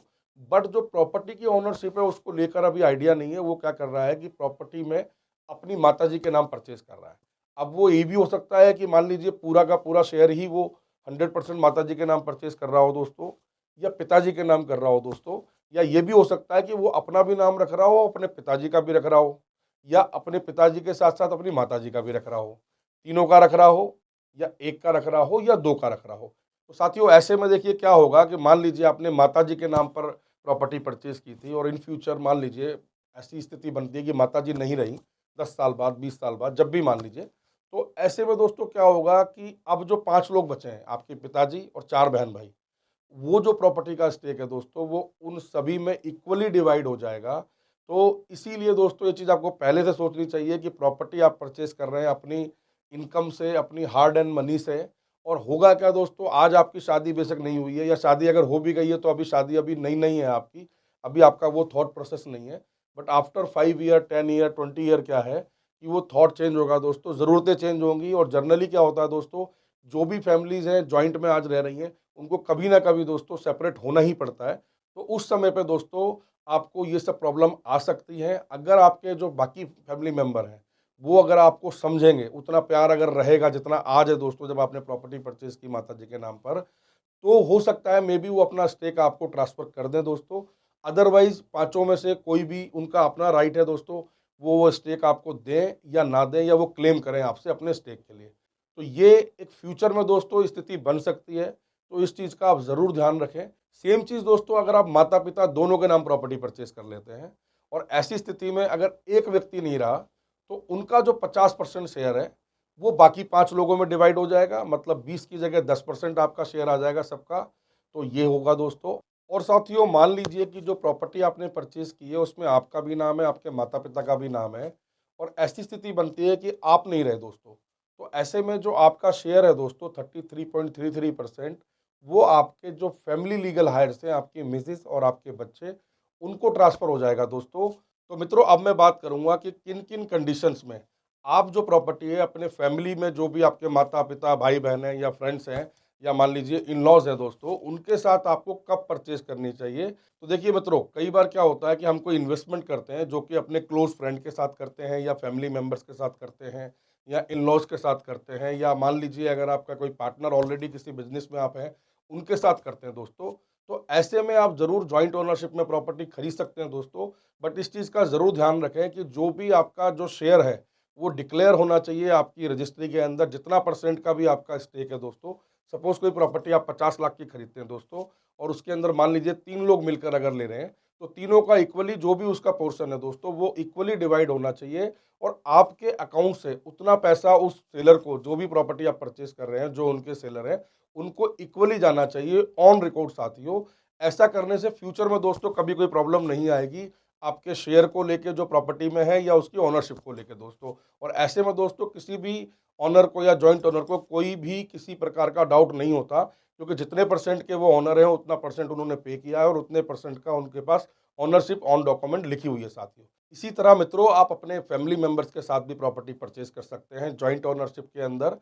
A: बट जो प्रॉपर्टी की ओनरशिप है उसको लेकर अभी आइडिया नहीं है, वो क्या कर रहा है कि प्रॉपर्टी में अपनी माताजी के नाम परचेज़ कर रहा है। अब वो ये भी हो सकता है कि मान लीजिए पूरा का पूरा शेयर ही वो 100% माताजी के नाम परचेज़ कर रहा हो दोस्तों, या पिताजी के नाम कर रहा हो दोस्तों, या ये भी हो सकता है कि वो अपना भी नाम रख रहा हो, अपने पिताजी का भी रख रहा हो, या अपने पिताजी के साथ-साथ अपनी माताजी का भी रख रहा हो। तीनों का रख रहा हो या 1 का रख रहा हो या 2 का रख रहा हो। तो साथियों ऐसे में देखिए क्या होगा कि मान लीजिए आपने माताजी के नाम पर प्रॉपर्टी परचेज़ की थी और इन फ्यूचर मान लीजिए ऐसी स्थिति बनती है कि माताजी नहीं रहीं, 10 साल बाद, 20 साल बाद, जब भी मान लीजिए, तो ऐसे में दोस्तों क्या होगा कि अब जो 5 लोग बचे हैं, आपके पिताजी और 4 बहन-भाई, वो जो प्रॉपर्टी का स्टेक है दोस्तों, वो उन सभी में इक्वली डिवाइड हो जाएगा। तो इसीलिए दोस्तों ये चीज़ आपको पहले से सोचनी चाहिए कि प्रॉपर्टी आप परचेज़ कर रहे हैं अपनी इनकम से, अपनी हार्ड एंड मनी से। और होगा क्या दोस्तों, आज आपकी शादी बेशक नहीं हुई है या शादी अगर हो भी गई है तो अभी शादी अभी नई-नई है आपकी। अभी आपका वो थॉट प्रोसेस नहीं है, but after 5 year, 10 year, 20 year क्या है कि वो थॉट चेंज होगा दोस्तों, ज़रूरतें चेंज होंगी। और जनरली क्या होता है दोस्तों, जो भी फैमिलीज़ हैं, जॉइंट में आज रह रही हैं, उनको कभी ना कभी दोस्तों सेपरेट होना ही पड़ता है। तो उस समय पे दोस्तों आपको ये सब प्रॉब्लम आ सकती हैं। अगर आपके जो बाकी फैमिली मेंबर हैं, वो अगर आपको समझेंगे, उतना प्यार अगर रहेगा जितना आज है दोस्तों, जब आपने प्रॉपर्टी परचेज़ की माताजी के नाम पर, तो हो सकता है मे बी वो अपना स्टेक आपको ट्रांसफ़र कर दें दोस्तों। अदरवाइज़ पाँचों में से कोई भी, उनका अपना राइट है दोस्तों, वो स्टेक आपको दें या ना दें, या वो क्लेम करें आपसे अपने स्टेक के लिए। तो ये एक फ्यूचर में दोस्तों स्थिति बन सकती है, तो इस चीज़ का आप ज़रूर ध्यान रखें। सेम चीज़ दोस्तों, अगर आप माता-पिता दोनों के नाम प्रॉपर्टी परचेज़ कर लेते हैं और ऐसी स्थिति में अगर एक व्यक्ति नहीं रहा, तो उनका जो 50% शेयर है, वो बाकी 5 लोगों में डिवाइड हो जाएगा। मतलब 20 की जगह 10% आपका शेयर आ जाएगा सबका। तो ये होगा दोस्तों। और साथियों, मान लीजिए कि जो प्रॉपर्टी आपने परचेज़ की है, उसमें आपका भी नाम है, आपके माता-पिता का भी नाम है, और ऐसी स्थिति बनती है कि आप नहीं रहे दोस्तों। तो ऐसे में जो आपका शेयर है दोस्तों 33.33%, वो आपके जो फैमिली लीगल हायर्स हैं, आपकी मिसेज़ और आपके बच्चे, उनको ट्रांसफ़र हो जाएगा दोस्तों। तो मित्रों, अब मैं बात करूँगा कि किन-किन कंडीशंस में आप जो प्रॉपर्टी है अपने फैमिली में, जो भी आपके माता-पिता, भाई-बहन हैं या फ्रेंड्स हैं, या मान लीजिए इन-लॉज़ हैं दोस्तों, उनके साथ आपको कब परचेज़ करनी चाहिए। तो देखिए मित्रों, कई बार क्या होता है कि हम कोई इन्वेस्टमेंट करते हैं, जो कि अपने क्लोज़ फ्रेंड के साथ करते हैं, या फैमिली मेंबर्स के साथ करते हैं, या इन-लॉज़ के साथ करते हैं, या मान लीजिए अगर आपका कोई पार्टनर ऑलरेडी किसी बिज़नेस में आप हैं, उनके साथ करते हैं दोस्तों। तो ऐसे में आप ज़रूर जॉइंट ओनरशिप में प्रॉपर्टी खरीद सकते हैं दोस्तों। बट इस चीज़ का ज़रूर ध्यान रखें कि जो भी आपका जो शेयर है, वो डिक्लेयर होना चाहिए आपकी रजिस्ट्री के अंदर, जितना परसेंट का भी आपका स्टेक है दोस्तों। सपोज़ कोई प्रॉपर्टी आप 50 लाख की खरीदते हैं दोस्तों, और उसके अंदर मान लीजिए 3 लोग मिलकर अगर ले रहे हैं, तो तीनों का इक्वली जो भी उसका पोर्शन है दोस्तों, वो इक्वली डिवाइड होना चाहिए। और आपके अकाउंट से उतना पैसा उस सेलर को, जो भी प्रॉपर्टी आप परचेज़ कर रहे हैं, जो उनके सेलर हैं, उनको इक्वली जाना चाहिए ऑन रिकॉर्ड साथियों। ऐसा करने से फ्यूचर में दोस्तों कभी कोई प्रॉब्लम नहीं आएगी, आपके शेयर को लेके जो प्रॉपर्टी में है, या उसकी ओनरशिप को लेके दोस्तों। और ऐसे में दोस्तों किसी भी ओनर को या जॉइंट ओनर को कोई भी किसी प्रकार का डाउट नहीं होता, क्योंकि जितने परसेंट के वो ओनर हैं, उतना परसेंट उन्होंने पे किया है, और उतने परसेंट का उनके पास ओनरशिप ऑन डॉक्यूमेंट लिखी हुई है साथियों। इसी तरह मित्रों, आप अपने फैमिली मेंबर्स के साथ भी प्रॉपर्टी परचेज कर सकते हैं जॉइंट ओनरशिप के अंदर।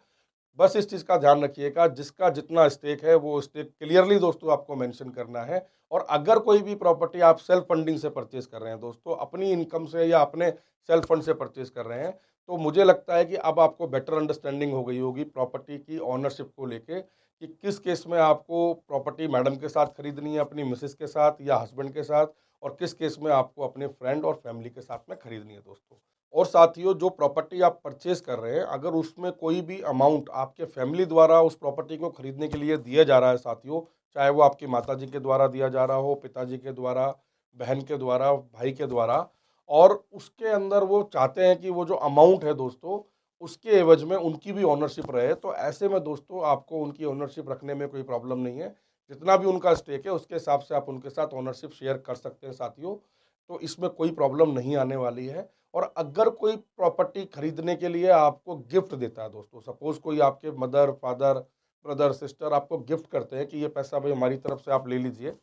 A: बस इस चीज़ का ध्यान रखिएगा, जिसका जितना स्टेक है, वो स्टेक क्लियरली दोस्तों आपको मेंशन करना है। और अगर कोई भी प्रॉपर्टी आप सेल्फ फंडिंग से परचेज़ कर रहे हैं दोस्तों, अपनी इनकम से या अपने सेल्फ फंड से परचेज़ कर रहे हैं, तो मुझे लगता है कि अब आपको बेटर अंडरस्टैंडिंग हो गई होगी प्रॉपर्टी की ओनरशिप को लेके, कि किस केस में आपको प्रॉपर्टी मैडम के साथ खरीदनी है, अपनी मिसेज़ के साथ या हस्बैंड के साथ, और किस केस में आपको अपने फ्रेंड और फैमिली के साथ में खरीदनी है दोस्तों। और साथियों, जो प्रॉपर्टी आप परचेज़ कर रहे हैं, अगर उसमें कोई भी अमाउंट आपके फैमिली द्वारा उस प्रॉपर्टी को खरीदने के लिए दिया जा रहा है साथियों, चाहे वो आपकी माताजी के द्वारा दिया जा रहा हो, पिताजी के द्वारा, बहन के द्वारा, भाई के द्वारा, और उसके अंदर वो चाहते हैं कि वो जो अमाउंट है दोस्तों, उसके एवज में उनकी भी ओनरशिप रहे, तो ऐसे में दोस्तों आपको उनकी ओनरशिप रखने में कोई प्रॉब्लम नहीं है। जितना भी उनका स्टेक है, उसके हिसाब से आप उनके साथ ओनरशिप शेयर कर सकते हैं साथियों। तो इसमें कोई प्रॉब्लम नहीं आने वाली है। और अगर कोई प्रॉपर्टी खरीदने के लिए आपको गिफ्ट देता है दोस्तों, सपोज कोई आपके मदर, फादर, ब्रदर, सिस्टर आपको गिफ्ट करते हैं कि ये पैसा भाई हमारी तरफ से आप ले लीजिए,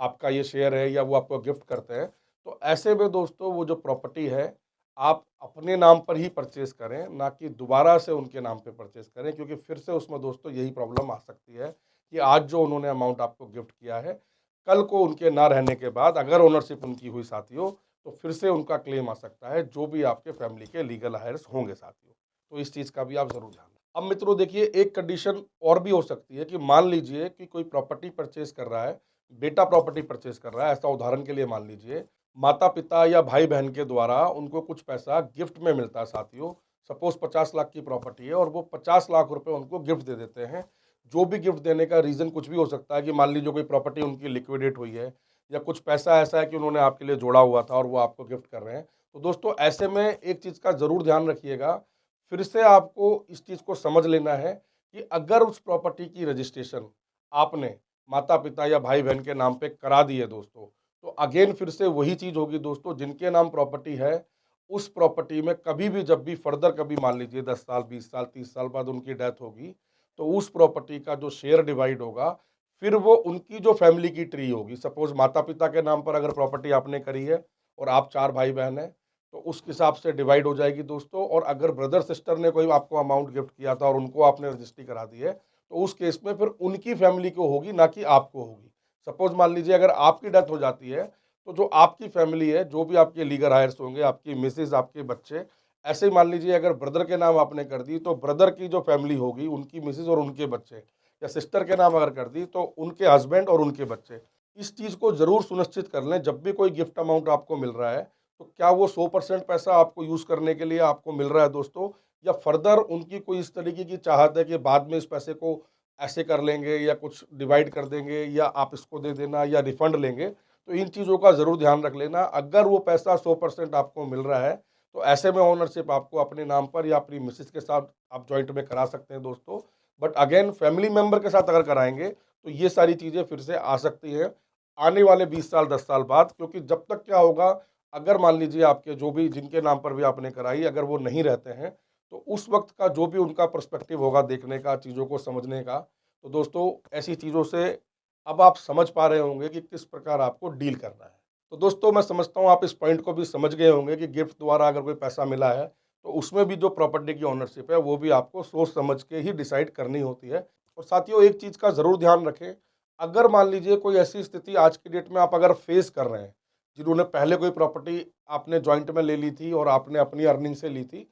A: आपका ये शेयर है, या वो आपको गिफ्ट करते हैं, तो ऐसे में दोस्तों वो जो प्रॉपर्टी है, आप अपने नाम पर ही परचेज करें, ना कि दोबारा से उनके नाम पे परचेज करें, क्योंकि फिर से उसमें दोस्तों यही प्रॉब्लम आ सकती है कि आज जो उन्होंने अमाउंट आपको गिफ्ट किया है, कल को उनके ना रहने के बाद अगर ओनरशिप उनकी हुई साथियों, तो फिर से उनका क्लेम आ सकता है, जो भी आपके फैमिली के लीगल हायर्स होंगे साथियों। तो इस चीज़ का भी आप ज़रूर ध्यान रखें। अब मित्रों देखिए, एक कंडीशन और भी हो सकती है कि मान लीजिए कि कोई प्रॉपर्टी परचेज़ कर रहा है, बेटा प्रॉपर्टी परचेज़ कर रहा है, ऐसा उदाहरण के लिए मान लीजिए, माता-पिता या भाई-बहन के द्वारा उनको कुछ पैसा गिफ्ट में मिलता है साथियों। सपोज़ 50 लाख की प्रॉपर्टी है, और वो 50 लाख रुपए उनको गिफ्ट दे देते हैं। जो भी गिफ्ट देने का रीज़न कुछ भी हो सकता है, कि मान लीजिए कोई प्रॉपर्टी उनकी लिक्विडेट हुई है, या कुछ पैसा ऐसा है कि उन्होंने आपके लिए जोड़ा हुआ था और वो आपको गिफ्ट कर रहे हैं। तो दोस्तों ऐसे में एक चीज़ का ज़रूर ध्यान रखिएगा, फिर से आपको इस चीज़ को समझ लेना है कि अगर उस प्रॉपर्टी की रजिस्ट्रेशन आपने माता-पिता या भाई-बहन के नाम पे करा दी है दोस्तों, तो अगेन फिर से वही चीज़ होगी दोस्तों, जिनके नाम प्रॉपर्टी है, उस प्रॉपर्टी में कभी भी, जब भी फर्दर कभी मान लीजिए 10 साल, 20 साल, 30 साल बाद उनकी डेथ होगी, तो उस प्रॉपर्टी का जो शेयर डिवाइड होगा, फिर वो उनकी जो फैमिली की ट्री होगी, सपोज माता पिता के नाम पर अगर प्रॉपर्टी आपने करी है और आप 4 भाई बहन हैं, तो उस हिसाब से डिवाइड हो जाएगी दोस्तों। और अगर ब्रदर सिस्टर ने कोई आपको अमाउंट गिफ्ट किया था और उनको आपने रजिस्ट्री करा दी है, तो उस केस में फिर उनकी फैमिली को होगी, ना कि आपको होगी। सपोज मान लीजिए अगर आपकी डेथ हो जाती है, तो जो आपकी फैमिली है, जो भी आपके लीगल हायर्स होंगे, आपकी मिसेज, आपके बच्चे, ऐसे ही मान लीजिए अगर ब्रदर के नाम आपने कर दी, तो ब्रदर की जो फैमिली होगी, उनकी मिसेज और उनके बच्चे, या सिस्टर के नाम अगर कर दी तो उनके हस्बैंड और उनके बच्चे। इस चीज़ को ज़रूर सुनिश्चित कर लें, जब भी कोई गिफ्ट अमाउंट आपको मिल रहा है, तो क्या वो 100% पैसा आपको यूज़ करने के लिए आपको मिल रहा है दोस्तों, या फर्दर उनकी कोई इस तरीके की चाहत है कि बाद में इस पैसे को ऐसे कर लेंगे या कुछ डिवाइड कर देंगे या आप इसको दे देना या रिफंड लेंगे। तो इन चीज़ों का ज़रूर ध्यान रख लेना। अगर वो पैसा 100% आपको मिल रहा है, तो ऐसे में ओनरशिप आपको अपने नाम पर या अपनी मिसेज के साथ आप जॉइंट में करा सकते हैं दोस्तों। बट अगेन फैमिली मेंबर के साथ अगर कराएँगे, तो ये सारी चीज़ें फिर से आ सकती हैं, आने वाले 20 साल, 10 साल बाद। क्योंकि जब तक क्या होगा, अगर मान लीजिए आपके जो भी जिनके नाम पर भी आपने कराई, अगर वो नहीं रहते हैं, तो उस वक़्त का जो भी उनका पर्सपेक्टिव होगा देखने का, चीज़ों को समझने का, तो दोस्तों ऐसी चीज़ों से अब आप समझ पा रहे होंगे कि किस प्रकार आपको डील करना है। तो दोस्तों मैं समझता हूँ आप इस पॉइंट को भी समझ गए होंगे कि गिफ्ट द्वारा अगर कोई पैसा मिला है, तो उसमें भी जो प्रॉपर्टी की ओनरशिप है, वो भी आपको सोच समझ के ही डिसाइड करनी होती है। और साथियों एक चीज़ का ज़रूर ध्यान रखें, अगर मान लीजिए कोई ऐसी स्थिति आज की डेट में आप अगर फेस कर रहे हैं, जिन्होंने पहले कोई प्रॉपर्टी आपने जॉइंट में ले ली थी और आपने अपनी अर्निंग से ली थी,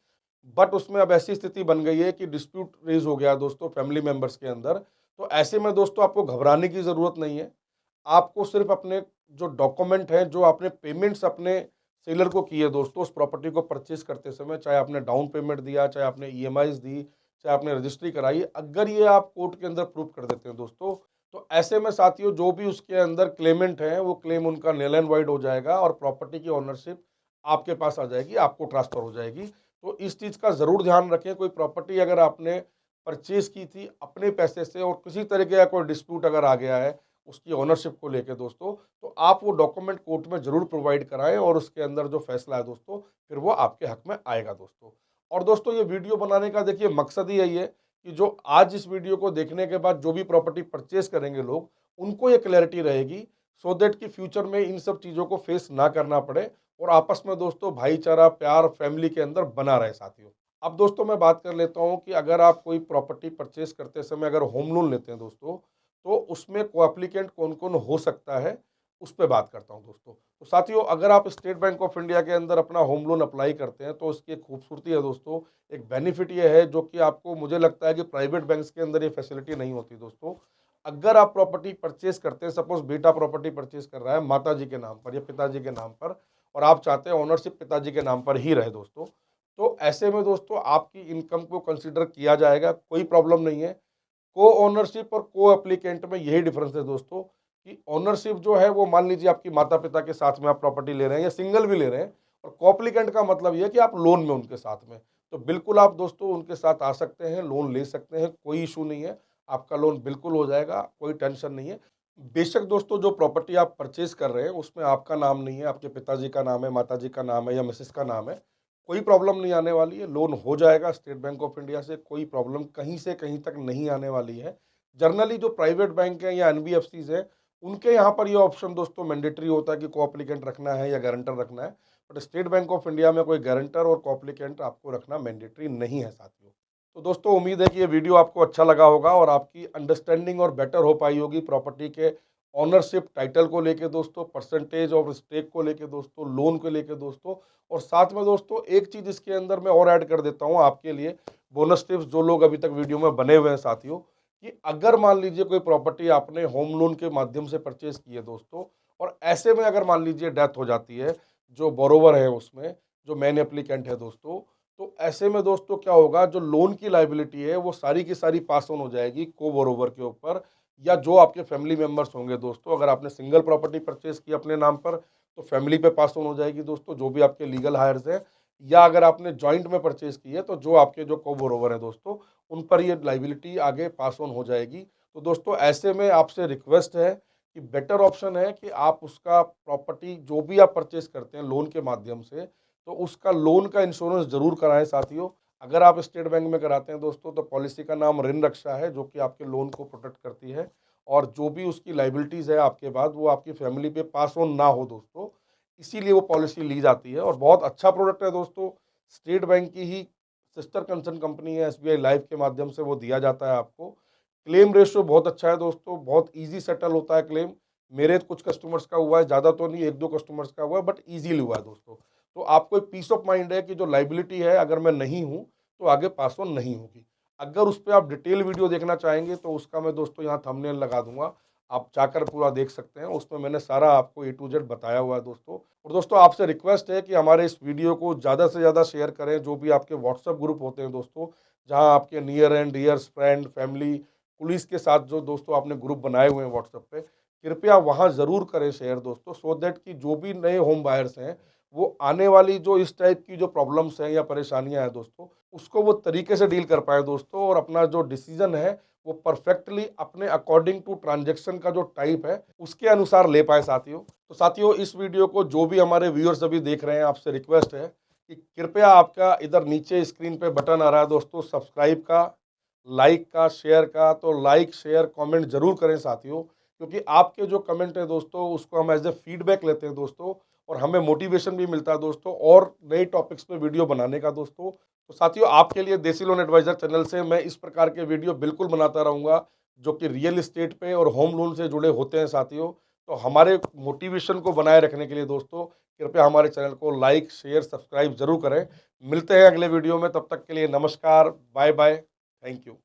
A: बट उसमें अब ऐसी स्थिति बन गई है कि डिस्प्यूट रेज़ हो गया है दोस्तों फैमिली मेंबर्स के अंदर, तो ऐसे में दोस्तों आपको घबराने की ज़रूरत नहीं है। आपको सिर्फ़ अपने जो डॉक्यूमेंट हैं, जो आपने पेमेंट्स अपने सेलर को की है दोस्तों, उस प्रॉपर्टी को परचेज़ करते समय, चाहे आपने डाउन पेमेंट दिया, चाहे आपने ईएमआईज़ दी, चाहे आपने रजिस्ट्री कराई, अगर ये आप कोर्ट के अंदर प्रूव कर देते हैं दोस्तों, तो ऐसे में साथियों जो भी उसके अंदर क्लेमेंट हैं, वो क्लेम उनका नल एंड वॉइड हो जाएगा और प्रॉपर्टी की ओनरशिप आपके पास आ जाएगी, आपको ट्रांसफ़र हो जाएगी। तो इस चीज़ का ज़रूर ध्यान रखें, कोई प्रॉपर्टी अगर आपने परचेज़ की थी अपने पैसे से और किसी तरीके का कोई डिस्प्यूट अगर आ गया है, उसकी ओनरशिप को लेके दोस्तों, तो आप वो डॉक्यूमेंट कोर्ट में ज़रूर प्रोवाइड कराएँ और उसके अंदर जो फैसला है दोस्तों, फिर वो आपके हक में आएगा दोस्तों। और दोस्तों ये वीडियो बनाने का देखिए मकसद ही यही है कि जो आज इस वीडियो को देखने के बाद जो भी प्रॉपर्टी परचेज़ करेंगे लोग, उनको ये क्लैरिटी रहेगी, सो दैट कि फ्यूचर में इन सब चीज़ों को फेस ना करना पड़े और आपस में दोस्तों भाईचारा, प्यार फैमिली के अंदर बना रहे साथियों। अब दोस्तों मैं बात कर लेता हूँ कि अगर आप कोई प्रॉपर्टी परचेज़ करते समय अगर होम लोन लेते हैं दोस्तों, तो उसमें को-एप्लीकेंट कौन-कौन हो सकता है, उस पे बात करता हूँ दोस्तों। तो साथियों अगर आप स्टेट बैंक ऑफ इंडिया के अंदर अपना होम लोन अप्लाई करते हैं, तो उसकी एक खूबसूरती है दोस्तों, एक बेनिफिट ये है जो कि आपको मुझे लगता है कि प्राइवेट बैंक्स के अंदर ये फैसिलिटी नहीं होती दोस्तों। अगर आप प्रॉपर्टी परचेज़ करते हैं, सपोज़ बेटा प्रॉपर्टी परचेज़ कर रहा है माताजी के नाम पर या पिताजी के नाम पर और आप चाहते हैं ओनरशिप पिताजी के नाम पर ही रहे दोस्तों, तो ऐसे में दोस्तों आपकी इनकम को कंसीडर किया जाएगा, कोई प्रॉब्लम नहीं है। को ओनरशिप और को एप्लीकेंट में यही डिफरेंस है दोस्तों कि ओनरशिप जो है वो मान लीजिए आपकी माता-पिता के साथ में आप प्रॉपर्टी ले रहे हैं या सिंगल भी ले रहे हैं और को-एप्लीकेंट का मतलब ये है कि आप लोन में उनके साथ में। तो बिल्कुल आप दोस्तों उनके साथ आ सकते हैं, लोन ले सकते हैं, कोई इश्यू नहीं है। आपका लोन बिल्कुल हो जाएगा, कोई टेंशन नहीं है। बेशक दोस्तों जो प्रॉपर्टी आप परचेज़ कर रहे हैं उसमें आपका नाम नहीं है, आपके पिताजी का नाम है, माताजी का नाम है या मिसेज़ का नाम है, कोई प्रॉब्लम नहीं आने वाली है, लोन हो जाएगा स्टेट बैंक ऑफ इंडिया से, कोई प्रॉब्लम कहीं से कहीं तक नहीं आने वाली है। जनरली जो प्राइवेट बैंक हैं या एनबीएफसीज़ हैं, उनके यहाँ पर ये ऑप्शन दोस्तों मैंडेटरी होता है कि को-एप्लीकेंट रखना है या गारंटर रखना है। But state bank of India में कोई गारंटर और को-एप्लीकेंट आपको रखना मैंडेटरी नहीं है साथियों। तो दोस्तों उम्मीद है कि ये वीडियो आपको अच्छा लगा होगा और आपकी अंडरस्टैंडिंग और बेटर हो पाई होगी प्रॉपर्टी के ओनरशिप टाइटल को लेके दोस्तों, परसेंटेज ऑफ स्टेक को लेके दोस्तों, लोन को लेके दोस्तों। और साथ में दोस्तों एक चीज़ इसके अंदर मैं और ऐड कर देता हूँ आपके लिए, बोनस टिप्स जो लोग अभी तक वीडियो में बने हुए हैं साथियों, कि अगर मान लीजिए कोई प्रॉपर्टी आपने होम लोन के माध्यम से परचेज़ की है दोस्तों और ऐसे में अगर मान लीजिए डेथ हो जाती है, जो बोरोवर है उसमें, जो मेन एप्लीकेंट है दोस्तों, तो ऐसे में दोस्तों क्या होगा, जो लोन की लायबिलिटी है वो सारी की सारी पास ऑन हो जाएगी को-बोरोवर के ऊपर या जो आपके फैमिली मेंबर्स होंगे दोस्तों। अगर आपने सिंगल प्रॉपर्टी परचेज़ की अपने नाम पर, तो फैमिली पे पास ऑन हो जाएगी दोस्तों, जो भी आपके लीगल हायर्स हैं, या अगर आपने जॉइंट में परचेज़ की है, तो जो आपके जो को-बोरोवर हैं दोस्तों, उन पर ये लायबिलिटी आगे पास ऑन हो जाएगी। तो दोस्तों ऐसे में आपसे रिक्वेस्ट है कि बेटर ऑप्शन है कि आप उसका प्रॉपर्टी जो भी आप परचेज़ करते हैं लोन के माध्यम से, तो उसका लोन का इंश्योरेंस ज़रूर कराएँ साथियों। अगर आप स्टेट बैंक में कराते हैं दोस्तों, तो पॉलिसी का नाम ऋण रक्षा है, जो कि आपके लोन को प्रोटेक्ट करती है और जो भी उसकी लायबिलिटीज़ है आपके बाद वो आपकी फैमिली पे पास ऑन ना हो दोस्तों, इसीलिए वो पॉलिसी ली जाती है और बहुत अच्छा प्रोडक्ट है दोस्तों। स्टेट बैंक की ही सिस्टर कंसर्न कंपनी है एसबीआई लाइफ के माध्यम से वो दिया जाता है आपको। क्लेम रेशियो बहुत अच्छा है दोस्तों, बहुत ईज़ी सेटल होता है क्लेम। मेरे कुछ कस्टमर्स का हुआ है, ज़्यादा तो नहीं, 1-2 कस्टमर्स का हुआ है बट ईज़िली हुआ है दोस्तों। तो आपको एक पीस ऑफ माइंड है कि जो लायबिलिटी है अगर मैं नहीं हूँ, तो आगे पास ऑन नहीं होगी। अगर उस पे आप डिटेल वीडियो देखना चाहेंगे तो उसका मैं दोस्तों यहाँ थंबनेल लगा दूँगा। आप जाकर पूरा देख सकते हैं, उसमें मैंने सारा आपको ए टू जेड बताया हुआ है दोस्तों। और दोस्तों आपसे रिक्वेस्ट है कि हमारे इस वीडियो को ज़्यादा से ज़्यादा शेयर करें, जो भी आपके व्हाट्सएप ग्रुप होते हैं दोस्तों, जहाँ आपके near and dears friend, family, police के साथ जो दोस्तों आपने ग्रुप बनाए हुए हैं व्हाट्सएप पे, कृपया वहाँ ज़रूर करें शेयर दोस्तों, सो दैट कि जो भी नए होम बायर्स हैं, वो आने वाली जो इस टाइप की जो प्रॉब्लम्स हैं या परेशानियाँ हैं दोस्तों, उसको वो तरीके से डील कर पाएँ दोस्तों और अपना जो डिसीज़न है, वो परफेक्टली अपने अकॉर्डिंग टू ट्रांज़ैक्शन का जो टाइप है, उसके अनुसार ले पाएँ साथियों। तो साथियों इस वीडियो को जो भी हमारे व्यूअर्स अभी देख रहे हैं, आपसे रिक्वेस्ट है कि कृपया आपका इधर नीचे स्क्रीन पे बटन आ रहा है दोस्तों सब्सक्राइब का, लाइक का, शेयर का, तो लाइक, शेयर, कमेंट ज़रूर करें साथियों, क्योंकि आपके जो कमेंट है दोस्तों उसको हम एज़ अ फीडबैक लेते हैं दोस्तों और हमें मोटिवेशन भी मिलता है दोस्तों और नए टॉपिक्स पे वीडियो बनाने का दोस्तों। तो साथियों आपके लिए देसी लोन एडवाइज़र चैनल से मैं इस प्रकार के वीडियो बिल्कुल बनाता रहूँगा, जो कि रियल एस्टेट पे और होम लोन से जुड़े होते हैं साथियों। तो हमारे मोटिवेशन को बनाए रखने के लिए दोस्तों कृपया हमारे चैनल को लाइक, शेयर, सब्सक्राइब ज़रूर करें। मिलते हैं अगले वीडियो में, तब तक के लिए नमस्कार, बाय बाय, थैंक यू।